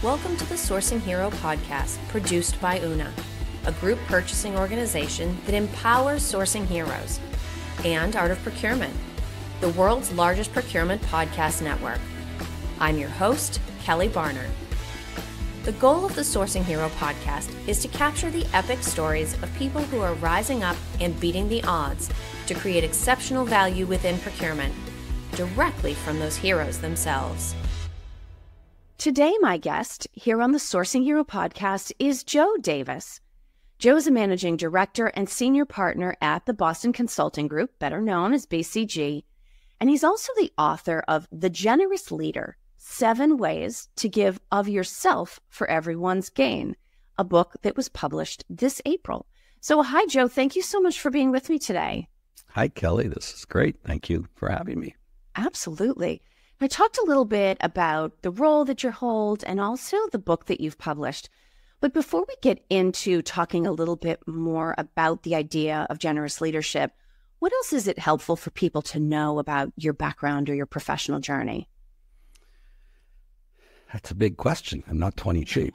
Welcome to the Sourcing Hero podcast, produced by Una, a group purchasing organization that empowers sourcing heroes, and Art of Procurement, the world's largest procurement podcast network. I'm your host, Kelly Barner. The goal of the Sourcing Hero podcast is to capture the epic stories of people who are rising up and beating the odds to create exceptional value within procurement, directly from those heroes themselves. Today, my guest here on the Sourcing Hero podcast is Joe Davis. Joe is a managing director and senior partner at the Boston Consulting Group, better known as BCG, and he's also the author of The Generous Leader, 7 Ways to Give of Yourself for Everyone's Gain, a book that was published this April. So hi, Joe. Thank you so much for being with me today. Hi, Kelly. This is great. Thank you for having me. Absolutely. I talked a little bit about the role that you hold and also the book that you've published. But before we get into talking a little bit more about the idea of generous leadership, what else is it helpful for people to know about your background or your professional journey? That's a big question. I'm not 22.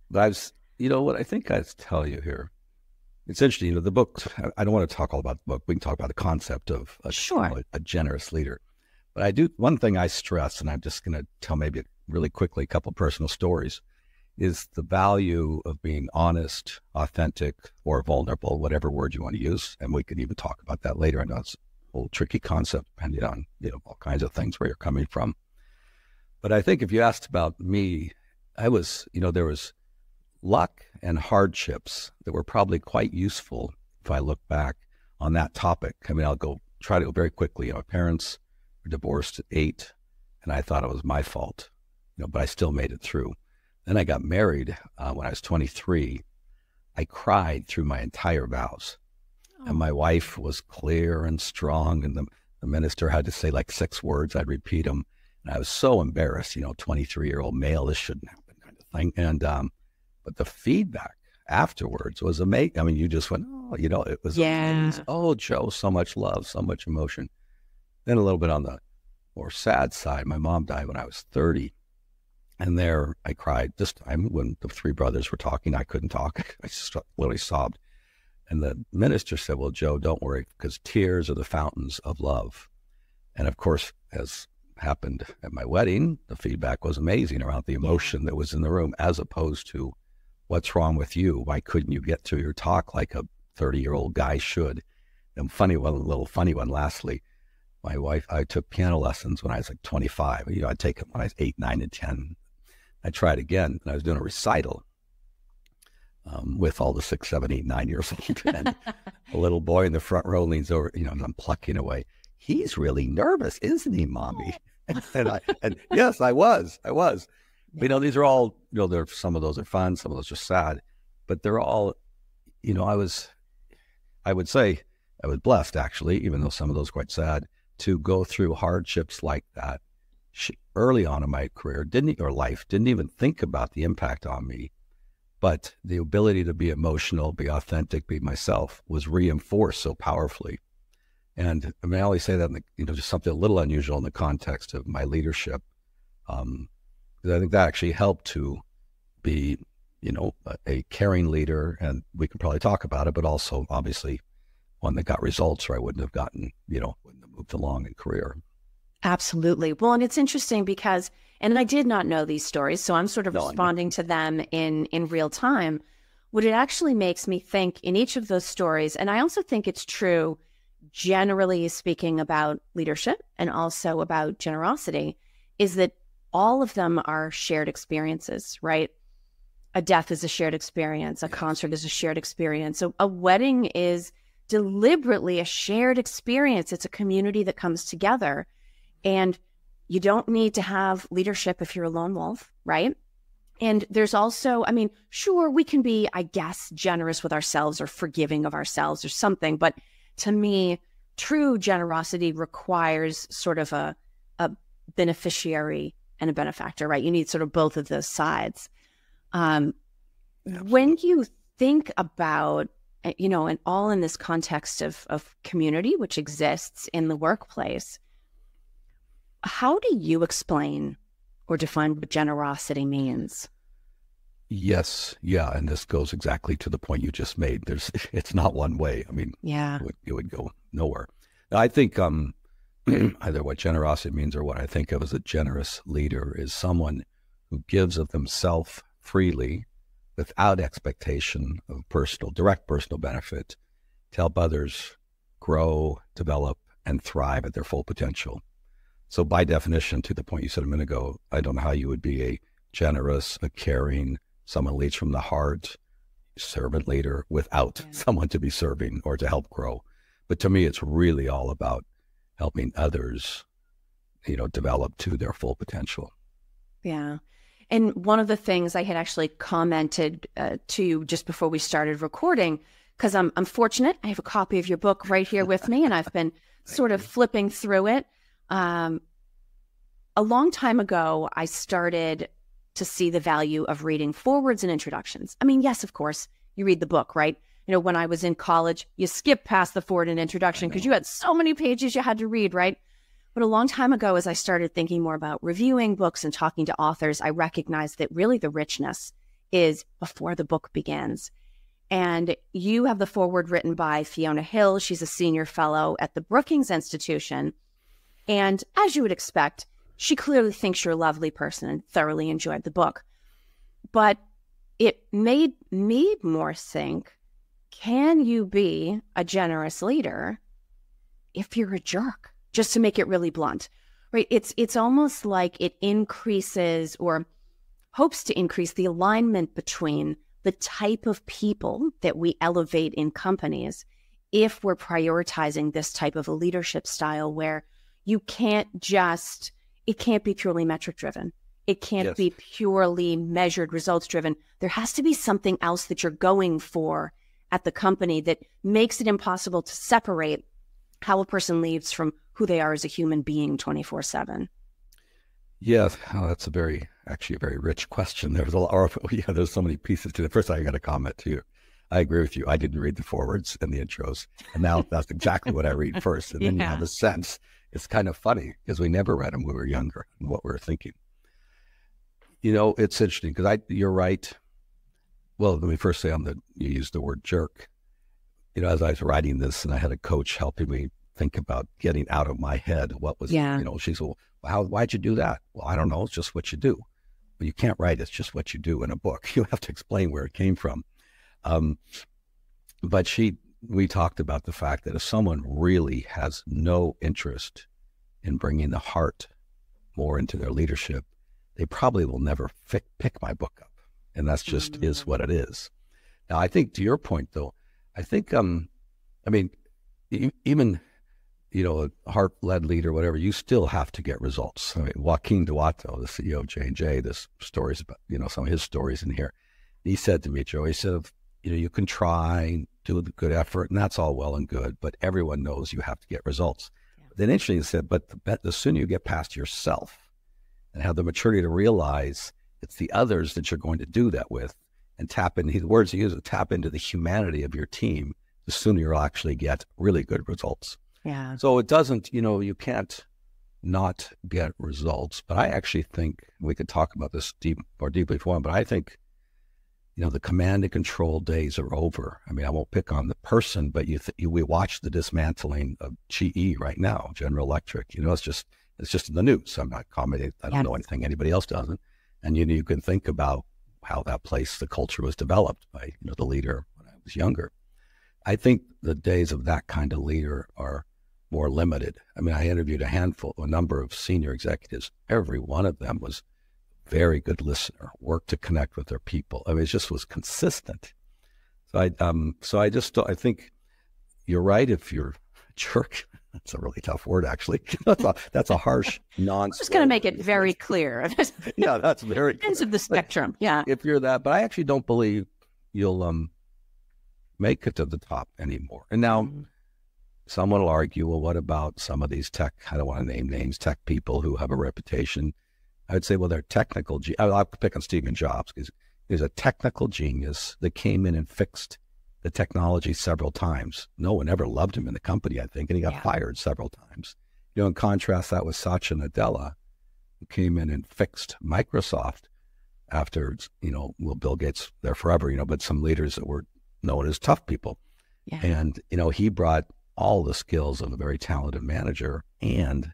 But what I think I'd tell you here, it's interesting, the book, I don't want to talk all about the book. We can talk about the concept of a generous leader. But one thing I stress, and I'm just going to tell maybe really quickly a couple of personal stories, is the value of being honest, authentic, or vulnerable, whatever word you want to use. And we can even talk about that later. I know it's a whole tricky concept depending on, all kinds of things where you're coming from. But I think if you asked about me, there was luck and hardships that were probably quite useful if I look back on that topic. I'll try to go very quickly. My parents were divorced at 8, and I thought it was my fault, but I still made it through. Then I got married when I was 23. I cried through my entire vows. Oh. And my wife was clear and strong, and the minister had to say like 6 words. I'd repeat them. And I was so embarrassed, 23-year-old male, this shouldn't happen kind of thing. And but the feedback afterwards was amazing. You just went, it was amazing. Oh, Joe, so much love, so much emotion. Then a little bit on the more sad side, my mom died when I was 30. And there I cried this time when the 3 brothers were talking. I couldn't talk. I just literally sobbed. And the minister said, well, Joe, don't worry, because tears are the fountains of love. And of course, as happened at my wedding, the feedback was amazing around the emotion that was in the room, as opposed to what's wrong with you? Why couldn't you get to your talk like a 30-year-old guy should? And little funny one lastly. My wife, I took piano lessons when I was like 25. I'd take them when I was 8, 9, and 10. I tried again, and I was doing a recital with all the 6, 7, 8, 9 years old. And a little boy in the front row leans over, and I'm plucking away. He's really nervous, isn't he, Mommy? And yes, I was. These are all, some of those are fun, some of those are sad, but they're all, I would say I was blessed, actually, even though some of those are quite sad, to go through hardships like that. Early on in my career, didn't even think about the impact on me, but the ability to be emotional, be authentic, be myself was reinforced so powerfully. And I always say that, just something a little unusual in the context of my leadership. Because I think that actually helped to be, a caring leader, and we can probably talk about it, but also obviously one that got results, or I wouldn't have moved along in career. Absolutely. Well, and it's interesting because, and I did not know these stories, so I'm sort of responding to them in real time. What it actually makes me think in each of those stories, and I also think it's true generally speaking about leadership and also about generosity, is that all of them are shared experiences, right? A death is a shared experience. A concert is a shared experience. So a wedding is deliberately a shared experience. It's a community that comes together. And you don't need to have leadership if you're a lone wolf, right? And there's also, sure, we can be, I guess, generous with ourselves or forgiving of ourselves or something. But to me, true generosity requires sort of a beneficiary and a benefactor, right? You need sort of both of those sides. When you think about, and all in this context of community, which exists in the workplace, How do you explain or define what generosity means? Yes. Yeah. And this goes exactly to the point you just made. It's not one way. I mean, yeah, it would go nowhere. I think either what generosity means or what I think of as a generous leader is someone who gives of themselves freely without expectation of direct personal benefit to help others grow, develop, and thrive at their full potential. So by definition, to the point you said a minute ago, I don't know how you would be a generous, a caring, someone who leads from the heart, servant leader without someone to be serving or to help grow. But to me, it's really all about helping others, develop to their full potential. Yeah. And one of the things I had actually commented to you just before we started recording, because I'm fortunate, I have a copy of your book right here with me, and I've been sort of flipping through it. A long time ago, I started to see the value of reading forewords and introductions. I mean, yes, of course, you read the book, right? When I was in college, you skip past the forward and introduction because you had so many pages you had to read, right? But a long time ago, as I started thinking more about reviewing books and talking to authors, I recognized that really the richness is before the book begins. And you have the foreword written by Fiona Hill. She's a senior fellow at the Brookings Institution. And as you would expect, she clearly thinks you're a lovely person and thoroughly enjoyed the book. But it made me more think, can you be a generous leader if you're a jerk? Just to make it really blunt, right? It's almost like it increases or hopes to increase the alignment between the type of people that we elevate in companies if we're prioritizing this type of a leadership style where it can't be purely metric driven. It can't be purely measured results driven. There has to be something else that you're going for at the company that makes it impossible to separate how a person leads from who they are as a human being 24/7. Yeah, that's actually a very rich question. There's there's so many pieces to it. First, I got to comment too. I agree with you. I didn't read the forwards and the intros, and now that's exactly what I read first. And then you have a sense. It's kind of funny because we never read them when we were younger and what we were thinking. It's interesting because you're right. Well, let me first say you used the word jerk. As I was writing this and I had a coach helping me think about getting out of my head what was, she said, well, why'd you do that? Well, I don't know. It's just what you do. But you can't write. It's just what you do in a book. You have to explain where it came from. But we talked about the fact that if someone really has no interest in bringing the heart more into their leadership, they probably will never pick my book up. And that's just is what it is. Now, I think to your point, though, I think, even, a heart-led leader, whatever, you still have to get results. I mean, Joaquin Duato, the CEO of J&J, this stories about, some of his stories in here. He said to me, Joe, he said, you can try, do a good effort, and that's all well and good, but everyone knows you have to get results. Yeah. Then interestingly, he said, but the sooner you get past yourself and have the maturity to realize it's the others that you're going to do that with, and the words he uses, tap into the humanity of your team, the sooner you'll actually get really good results. Yeah. So it doesn't, you can't not get results. But I actually think we could talk about this more deeply if you want, but I think, the command and control days are over. I mean, I won't pick on the person, but we watch the dismantling of GE right now, General Electric. It's just in the news. I'm not commenting. I don't know anything anybody else doesn't. And you can think about how that place, the culture was developed by, the leader when I was younger. I think the days of that kind of leader are more limited. I mean, I interviewed a number of senior executives. Every one of them was a very good listener, worked to connect with their people. I mean, it just was consistent. So I think you're right. If you're a jerk, that's a really tough word, actually. That's a harsh, I'm just going to make it very clear. Yeah, that's very clear. Ends of the spectrum. Yeah. If you're that, but I actually don't believe you'll make it to the top anymore. And now someone will argue, well, what about some of these tech, I don't want to name names, tech people who have a reputation? I would say, well, they're technical. I'll pick on Stephen Jobs because he's a technical genius that came in and fixed the technology several times. No one ever loved him in the company, I think, and he got fired several times. In contrast, that was Satya Nadella, who came in and fixed Microsoft after, well, Bill Gates there forever, but some leaders that were known as tough people. Yeah. And, he brought all the skills of a very talented manager and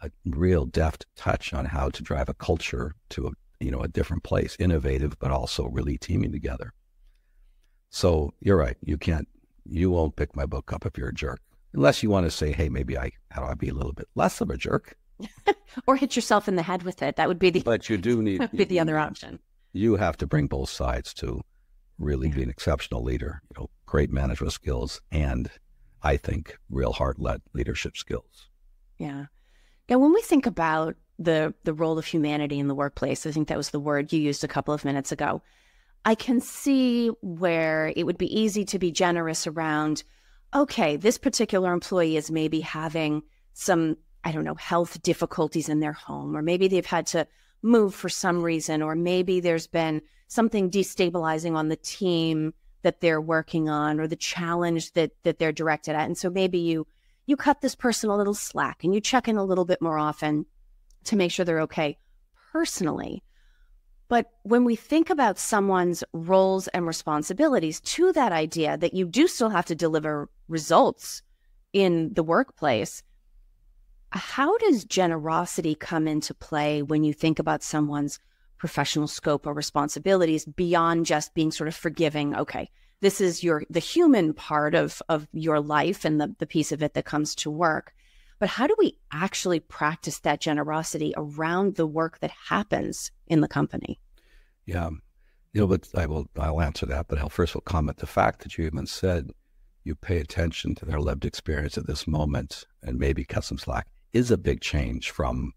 a real deft touch on how to drive a culture to a different place, innovative, but also really teaming together. So you're right. You won't pick my book up if you're a jerk, unless you want to say, hey, maybe how do I be a little bit less of a jerk? Or hit yourself in the head with it. That would be but you do need the other option. You have to bring both sides to really be an exceptional leader, great management skills, and I think real heart-led leadership skills. Yeah. Now, when we think about the role of humanity in the workplace, I think that was the word you used a couple of minutes ago, I can see where it would be easy to be generous around, okay, this particular employee is maybe having some, health difficulties in their home, or maybe they've had to move for some reason, or maybe there's been something destabilizing on the team that they're working on, or the challenge that they're directed at. And so maybe you cut this person a little slack and you check in a little bit more often to make sure they're okay personally. But when we think about someone's roles and responsibilities to that idea that you do still have to deliver results in the workplace, how does generosity come into play when you think about someone's professional scope or responsibilities beyond just being sort of forgiving? Okay, this is the human part of your life and the piece of it that comes to work. But how do we actually practice that generosity around the work that happens in the company? Yeah, but I'll answer that, but I'll first comment the fact that you even said you pay attention to their lived experience at this moment and maybe cut some slack is a big change from,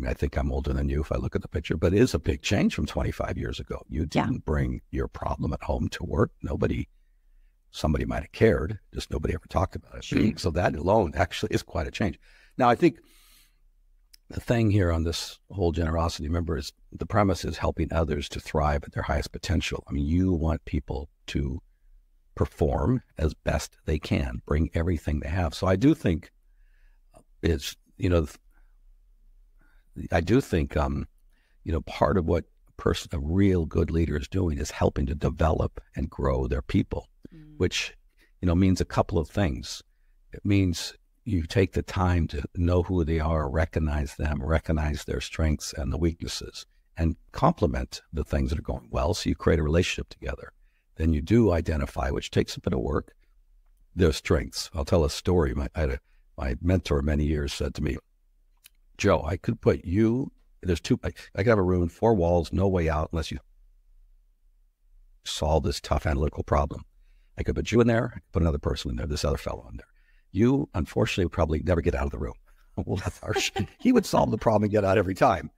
I think I'm older than you if I look at the picture, but it is a big change from 25 years ago. You didn't bring your problem at home to work. Somebody might have cared, just nobody ever talked about it. So that alone actually is quite a change. Now, I think the thing here on this whole generosity, remember, is the premise is helping others to thrive at their highest potential. You want people to perform as best they can, bring everything they have. So I do think part of what a real good leader is doing is helping to develop and grow their people, which, means a couple of things. It means you take the time to know who they are, recognize them, recognize their strengths and the weaknesses, and complement the things that are going well. So you create a relationship together. Then you do identify, which takes a bit of work, their strengths. I'll tell a story. My mentor many years said to me, Joe, I could put you, I could have a room, 4 walls, no way out unless you solve this tough analytical problem. I could put you in there, I could put another person in there, this other fellow in there. You, unfortunately, would probably never get out of the room. Well, that's harsh. He would solve the problem and get out every time.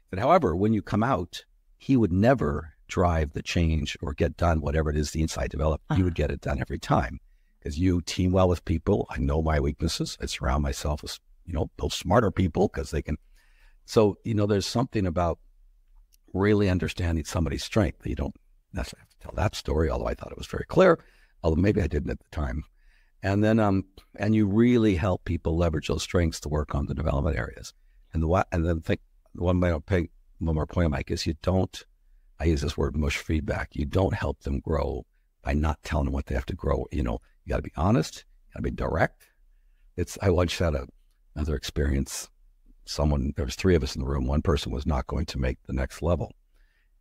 But however, when you come out, he would never drive the change or get done whatever it is the inside developed. You would get it done every time because you team well with people. I know my weaknesses. I surround myself with, those smarter people because they can. So, there's something about really understanding somebody's strength. You don't necessarily have to tell that story, although I thought it was very clear, although maybe I didn't at the time. And then, and you really help people leverage those strengths to work on the development areas. And then one more point, Mike, is I use this word mush feedback. You don't help them grow by not telling them what they have to grow. You got to be honest, you got to be direct. I once had another experience. There was 3 of us in the room. One person was not going to make the next level.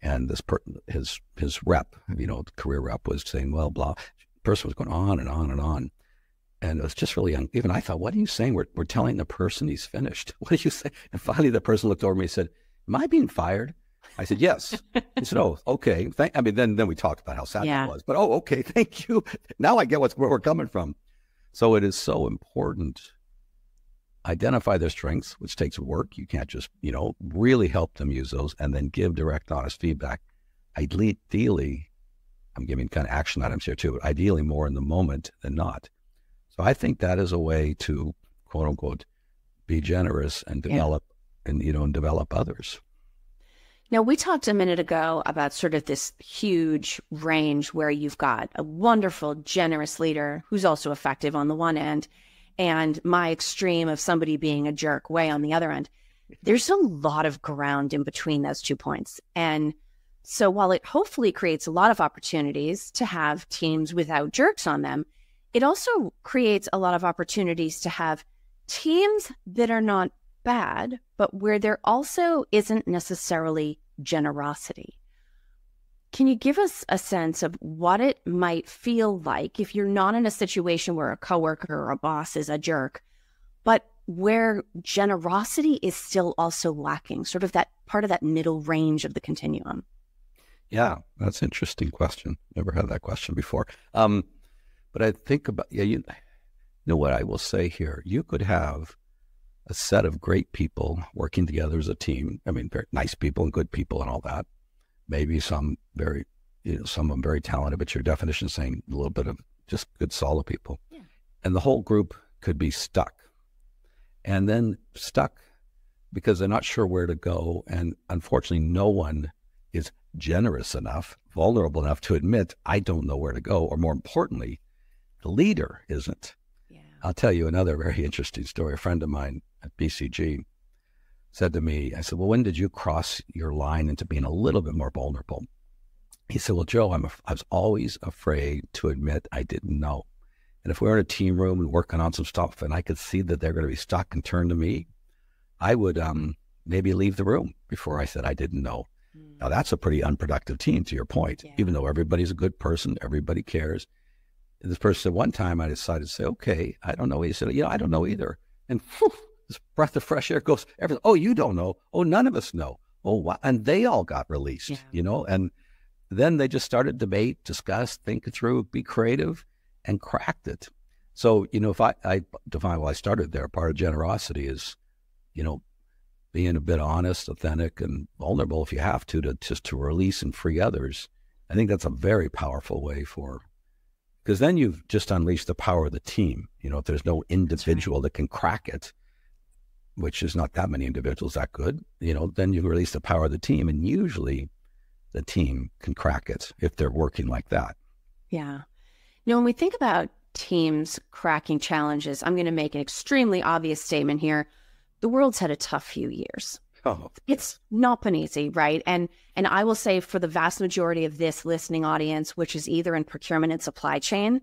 And his rep, the career rep was saying, well, blah, person was going on and on and on. And it was just really, even I thought, what are you saying? We're telling the person he's finished. What are you saying? And finally the person looked over me and said, am I being fired? I said, yes. He said, oh, okay. Then we talked about how sad it was. But, okay, thank you. Now I get where we're coming from. So it is so important. Identify their strengths, which takes work. You can't just, really help them use those and then give direct, honest feedback. Ideally, I'm giving kind of action items here too, but ideally more in the moment than not. So I think that is a way to, quote unquote, be generous and develop and develop others. Now, we talked a minute ago about sort of this huge range where you've got a wonderful, generous leader who's also effective on the one end, and my extreme of somebody being a jerk way on the other end. There's a lot of ground in between those 2 points. And so while it hopefully creates a lot of opportunities to have teams without jerks on them, it also creates a lot of opportunities to have teams that are not bad, but where there also isn't necessarily generosity. Can you give us a sense of what it might feel like if you're not in a situation where a coworker or a boss is a jerk, but where generosity is still also lacking, sort of that part of that middle range of the continuum? Yeah, that's an interesting question. Never had that question before. But I think about, you know what I will say here. You could have a set of great people working together as a team. I mean, very nice people and good people and all that. Maybe some some of them very talented, but your definition is saying a little bit of just good, solid people. Yeah. And the whole group could be stuck. And then stuck because they're not sure where to go. And unfortunately, no one is generous enough, vulnerable enough to admit, I don't know where to go. Or more importantly, the leader isn't. Yeah. I'll tell you another very interesting story. A friend of mine at BCG said to me, I said, well, when did you cross your line into being a little bit more vulnerable? He said, well, Joe, I was always afraid to admit I didn't know. And if we were in a team room and working on some stuff and I could see that they're going to be stuck and turn to me, I would maybe leave the room before I said I didn't know. Now, that's a pretty unproductive team, to your point. Yeah. Even though everybody's a good person, everybody cares. And this person said, one time I decided to say, okay, I don't know. He said, I don't know either. And whew, this breath of fresh air goes, everything. Oh, you don't know. Oh, none of us know. Oh, wow. And they all got released, and then they just started debate, discuss, think it through, be creative, and cracked it. So, if I define why I started there, part of generosity is, being a bit honest, authentic, and vulnerable if you have to just to release and free others. I think that's a very powerful way because then you've just unleashed the power of the team. If there's no individual that can crack it, which is not that many individuals that good, then you release the power of the team. And usually the team can crack it if they're working like that. Yeah. When we think about teams cracking challenges, I'm going to make an extremely obvious statement here. The world's had a tough few years. Oh. It's not been easy, right? And I will say for the vast majority of this listening audience, which is either in procurement and supply chain,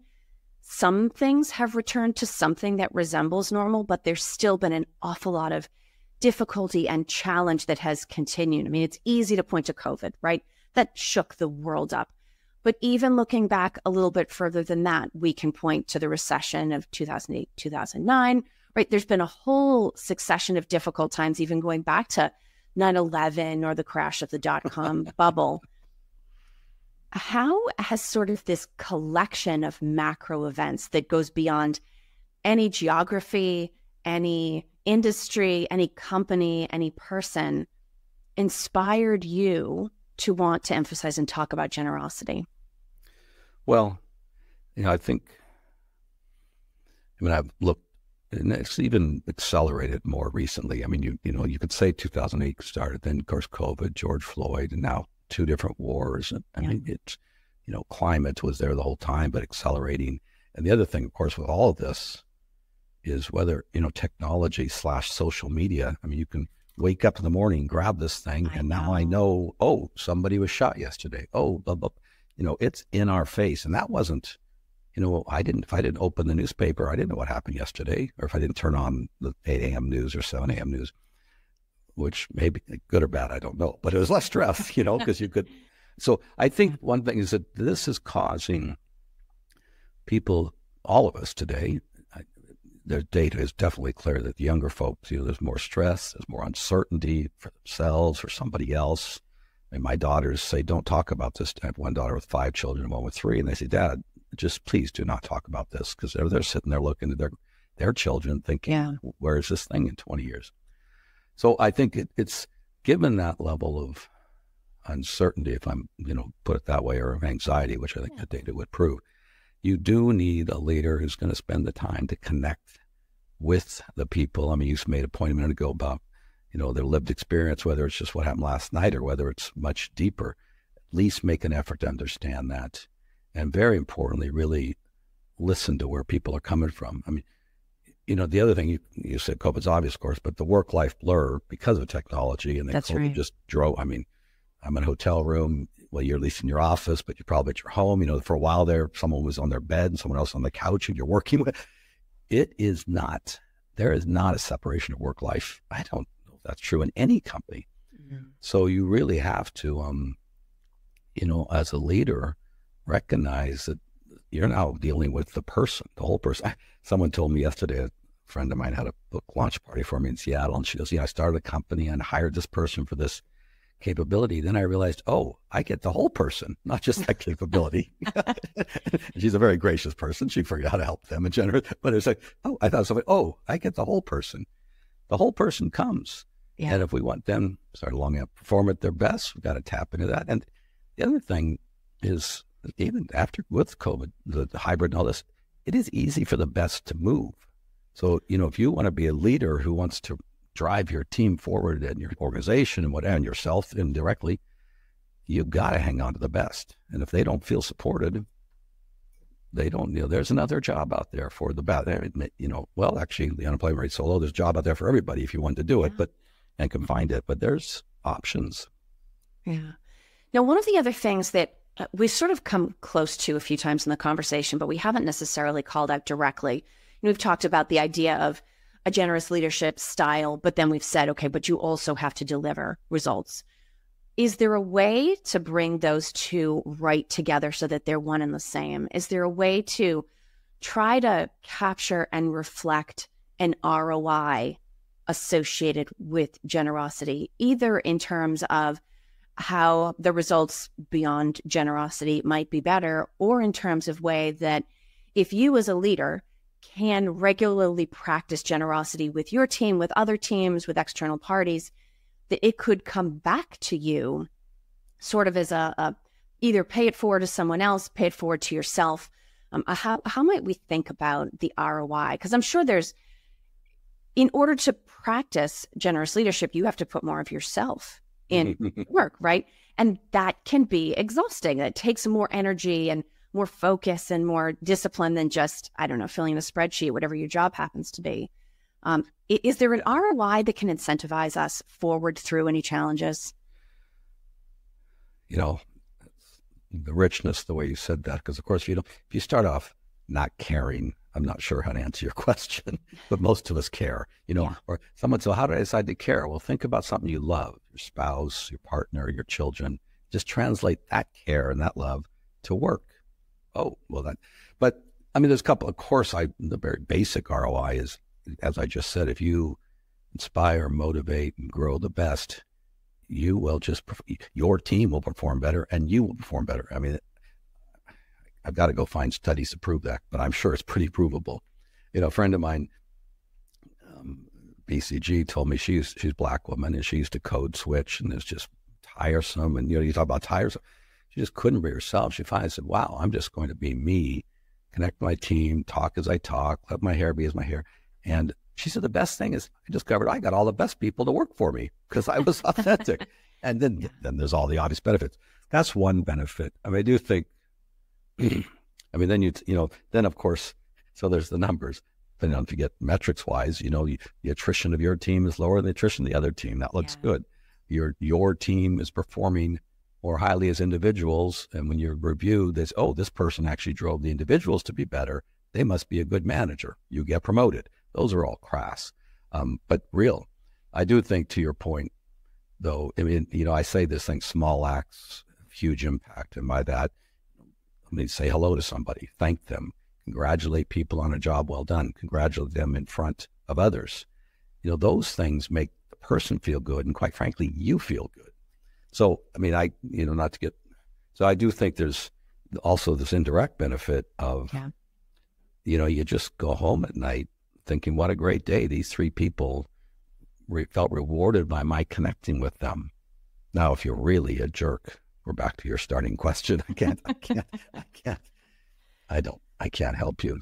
some things have returned to something that resembles normal, but there's still been an awful lot of difficulty and challenge that has continued. I mean, it's easy to point to COVID, right? That shook the world up. But even looking back a little bit further than that, we can point to the recession of 2008, 2009, right? There's been a whole succession of difficult times, even going back to 9/11 or the crash of the dot-com bubble. How has sort of this collection of macro events that goes beyond any geography, any industry, any company, any person inspired you to want to emphasize and talk about generosity? Well, I've looked, and it's even accelerated more recently. I mean, you could say 2008 started, then of course COVID, George Floyd, and now 2 different wars. And I mean, it's, climate was there the whole time, but accelerating. And the other thing, of course, with all of this is whether, technology / social media. I mean, you can wake up in the morning, grab this thing, and now I know, oh, somebody was shot yesterday. Oh, blah, blah. It's in our face. And that wasn't, if I didn't open the newspaper, I didn't know what happened yesterday, or if I didn't turn on the 8 a.m. news or 7 a.m. news, which may be good or bad, I don't know. But it was less stress, because you could. So I think one thing is that this is causing people, all of us today, their data is definitely clear that the younger folks, there's more stress, there's more uncertainty for themselves or somebody else. I mean, my daughters say, don't talk about this. I have one daughter with 5 children and one with 3. And they say, Dad, just please do not talk about this, because they're sitting there looking at their children thinking, where is this thing in 20 years? So I think it's given that level of uncertainty, if I'm, put it that way, or of anxiety, which I think the data would prove, you do need a leader who's going to spend the time to connect with the people. I mean, you made a point a minute ago about, their lived experience, whether it's just what happened last night or whether it's much deeper. At least make an effort to understand that. And very importantly, really listen to where people are coming from. I mean, the other thing you said, COVID's obvious, of course, but the work-life blur because of technology, and then That's COVID right. just drove. I mean, I'm in a hotel room. Well, you're at least in your office, but you're probably at your home. For a while there, someone was on their bed and someone else on the couch, and you're working with. There is not a separation of work life. I don't know if that's true in any company. Mm-hmm. So you really have to, as a leader, recognize that you're now dealing with the person, the whole person. Someone told me yesterday, a friend of mine had a book launch party for me in Seattle, and she goes, I started a company and hired this person for this capability. Then I realized, I get the whole person, not just that capability. She's a very gracious person. She figured out how to help them and generate. But it's like, I thought something, I get the whole person. The whole person comes. Yeah. And if we want them to start long enough perform at their best, we've got to tap into that. And the other thing is, even with COVID, the hybrid and all this, it is easy for the best to move. So, if you want to be a leader who wants to drive your team forward and your organization and whatever, and yourself indirectly, you've got to hang on to the best. And if they don't feel supported, they don't, there's another but out there for the best. Well, actually, the unemployment rate's so low, there's a job out there for everybody if you want to do it, and can find it. But there's options. Yeah. Now, one of the other things that we've sort of come close to a few times in the conversation, but we haven't necessarily called out directly. We've talked about the idea of a generous leadership style, but then we've said, okay, but you also have to deliver results. Is there a way to bring those two right together so that they're one and the same? Is there a way to try to capture and reflect an ROI associated with generosity, either in terms of how the results beyond generosity might be better, or in terms of way that if you as a leader can regularly practice generosity with your team, with other teams, with external parties, that it could come back to you sort of as a either pay it forward to someone else, pay it forward to yourself. How might we think about the ROI? Because I'm sure in order to practice generous leadership, you have to put more of yourself in work, right? And that can be exhausting. It takes more energy and more focus and more discipline than just, filling a spreadsheet, whatever your job happens to be. Is there an ROI that can incentivize us forward through any challenges? The richness, the way you said that, because of course, if you start off not caring, I'm not sure how to answer your question, but most of us care, or someone said, how do I decide to care? Well, think about something you love, your spouse, your partner, your children. Just translate that care and that love to work. But there's a couple, of course, the very basic ROI is, as I just said, if you inspire, motivate, and grow the best, your team will perform better and you will perform better. I've got to go find studies to prove that, but I'm sure it's pretty provable. A friend of mine, BCG, told me she's a Black woman and she used to code switch, and it's just tiresome. And, you talk about tiresome. She just couldn't be herself. She finally said, wow, I'm just going to be me, connect my team, talk as I talk, let my hair be as my hair. And she said, the best thing is I discovered I got all the best people to work for me because I was authentic. And then there's all the obvious benefits. That's one benefit. I do think, then of course, so there's the numbers. Then don't forget metrics wise, the attrition of your team is lower than the attrition of the other team. That looks good. Your team is performing more highly as individuals. And when you review this, this person actually drove the individuals to be better. They must be a good manager. You get promoted. Those are all crass, but real. I do think, to your point, though, I say this thing, small acts, huge impact. And by that, say hello to somebody, thank them, congratulate people on a job well done, congratulate them in front of others. Those things make the person feel good. And quite frankly, you feel good. So, so I do think there's also this indirect benefit of, you just go home at night thinking, what a great day. These three people felt rewarded by my connecting with them. Now, if you're really a jerk, we're back to your starting question. I can't help you.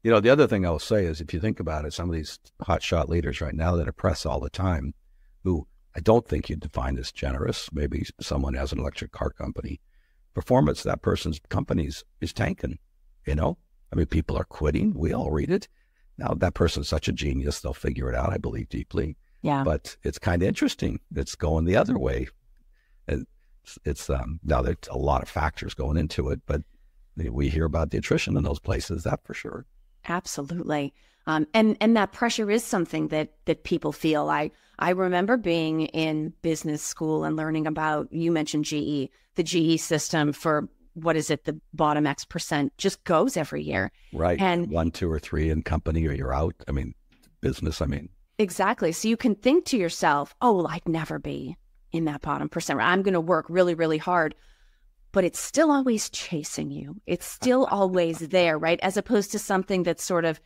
The other thing I'll say is, if you think about it, some of these hotshot leaders right now that are press all the time, who I don't think you'd define as generous, maybe someone has an electric car company, performance, that person's companies is tanking, People are quitting. We all read it. Now, that person's such a genius, they'll figure it out, I believe deeply. Yeah. But it's kind of interesting. It's going the other way. And it's now there's a lot of factors going into it, but we hear about the attrition in those places, that for sure. Absolutely. And that pressure is something that people feel. I remember being in business school and learning about, you mentioned GE, the GE system for, what is it, the bottom X percent just goes every year. Right. And 1, 2, or 3 in company or you're out. I mean, business, Exactly. So you can think to yourself, oh, well, I'd never be in that bottom percent. I'm going to work really, really hard. But it's still always chasing you. It's still always there, right? As opposed to something that sort of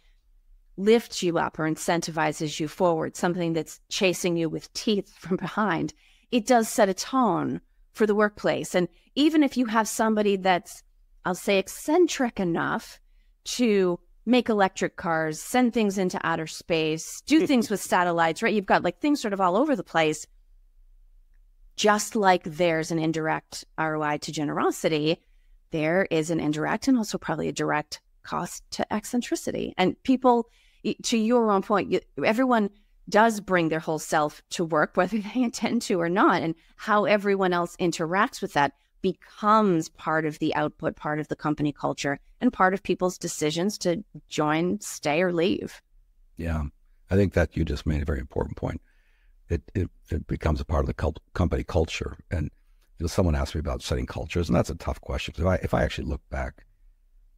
lifts you up or incentivizes you forward, something that's chasing you with teeth from behind. It does set a tone for the workplace. And even if you have somebody that's, I'll say, eccentric enough to make electric cars, send things into outer space, do things with satellites, right? You've got like things sort of all over the place. Just like there's an indirect ROI to generosity, there is an indirect and also probably a direct cost to eccentricity. And people, to your own point, everyone does bring their whole self to work, whether they intend to or not. And how everyone else interacts with that becomes part of the output, part of the company culture, and part of people's decisions to join, stay, or leave. Yeah, I think that you just made a very important point. It becomes a part of the company culture. And someone asked me about setting cultures, and that's a tough question. Because if I actually look back,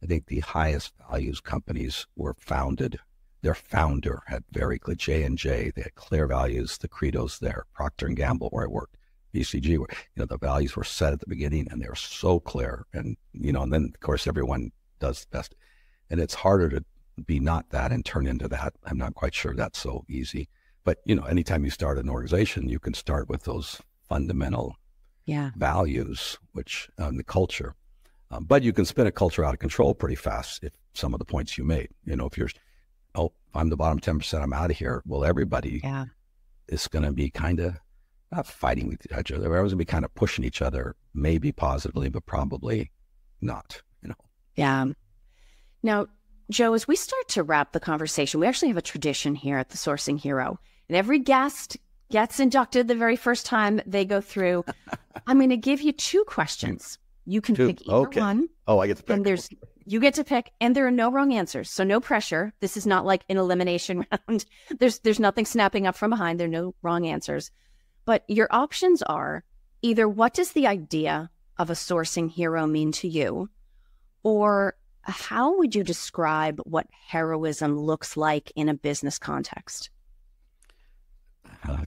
I think the highest values companies were founded. Their founder had very clear, J&J, they had clear values, the credos there. Procter & Gamble, where I worked, BCG, where the values were set at the beginning, and they were so clear. And and then of course everyone does the best, and it's harder to be not that and turn into that. I'm not quite sure that's so easy. But, anytime you start an organization, you can start with those fundamental values, which the culture. But you can spin a culture out of control pretty fast if some of the points you made. If you're, I'm the bottom 10%, I'm out of here. Well, everybody is going to be kind of not fighting with each other. Everyone's going to be kind of pushing each other, maybe positively, but probably not, Yeah. Now, Joe, as we start to wrap the conversation, we actually have a tradition here at the Sourcing Hero. And every guest gets inducted the very first time they go through. I'm going to give you 2 questions. You can pick either one. Oh, I get to pick. And you get to pick, and there are no wrong answers. So no pressure. This is not like an elimination round. There's nothing snapping up from behind. There are no wrong answers. But your options are either, what does the idea of a sourcing hero mean to you? Or how would you describe what heroism looks like in a business context?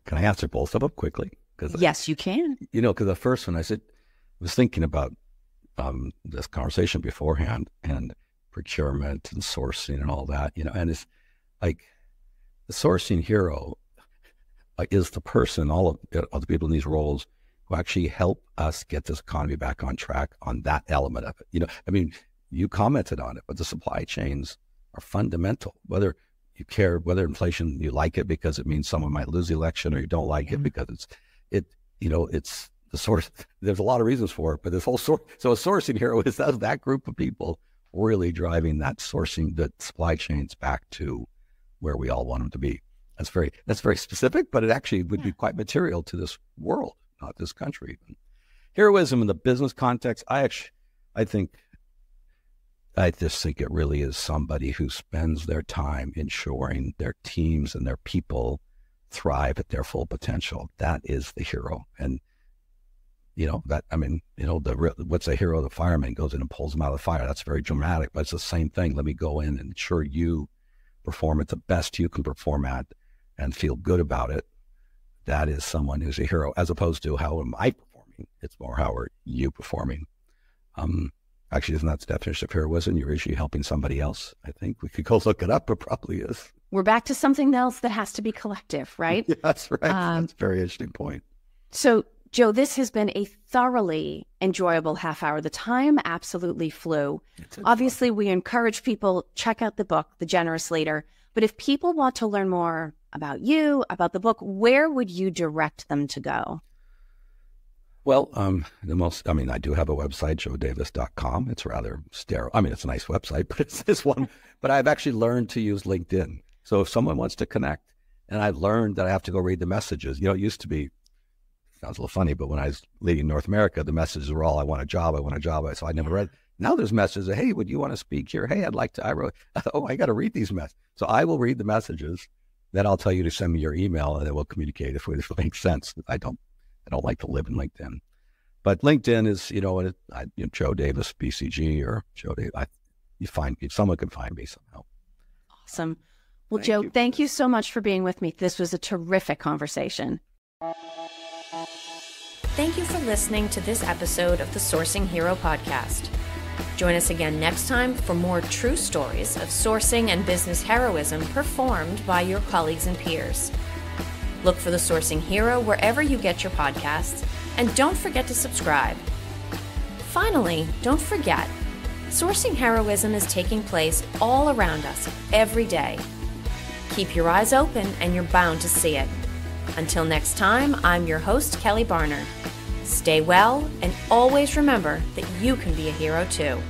Can I answer both of them quickly? Yes, you can. Because the first one, I was thinking about this conversation beforehand, and procurement and sourcing and all that, and it's like the sourcing hero is the person, all of the people in these roles who actually help us get this economy back on track on that element of it. You commented on it, but the supply chains are fundamental. Whether you care, whether inflation, you like it because it means someone might lose the election, or you don't like it because it's the source. There's a lot of reasons for it, but this whole so a sourcing hero is that group of people really driving that sourcing, the supply chains back to where we all want them to be. That's very specific, but it actually would be quite material to this world, not this country. Heroism in the business context, I just think it really is somebody who spends their time ensuring their teams and their people thrive at their full potential. That is the hero. And what's a hero? The fireman goes in and pulls them out of the fire. That's very dramatic, but it's the same thing. Let me go in and ensure you perform at the best you can perform at and feel good about it. That is someone who's a hero, as opposed to how am I performing? It's more how are you performing? Actually, isn't that the definition of heroism? You're usually helping somebody else. I think we could go look it up. It probably is. We're back to something else that has to be collective, right? Yeah, that's right. That's a very interesting point. So, Joe, this has been a thoroughly enjoyable half hour. The time absolutely flew. Obviously, we encourage people, check out the book, The Generous Leader. But if people want to learn more about you, about the book, where would you direct them to go? Well, I do have a website, joedavis.com. It's rather sterile. I mean, it's a nice website, but it's this one. But I've actually learned to use LinkedIn. So if someone wants to connect, and I've learned that I have to go read the messages. It used to be, sounds a little funny, but when I was leading North America, the messages were all, I want a job. So I never read. Now there's messages, hey, would you want to speak here? Hey, I got to read these messages. So I will read the messages. Then I'll tell you to send me your email, and then we'll communicate if it makes sense. I don't like to live in LinkedIn, but LinkedIn is, Joe Davis BCG or Joe Davis. Someone can find me somehow. Awesome. Well, Joe, thank you so much for being with me. This was a terrific conversation. Thank you for listening to this episode of the Sourcing Hero podcast. Join us again next time for more true stories of sourcing and business heroism performed by your colleagues and peers. Look for the Sourcing Hero wherever you get your podcasts, and don't forget to subscribe. Finally, don't forget, sourcing heroism is taking place all around us every day. Keep your eyes open and you're bound to see it. Until next time, I'm your host, Kelly Barnard. Stay well, and always remember that you can be a hero too.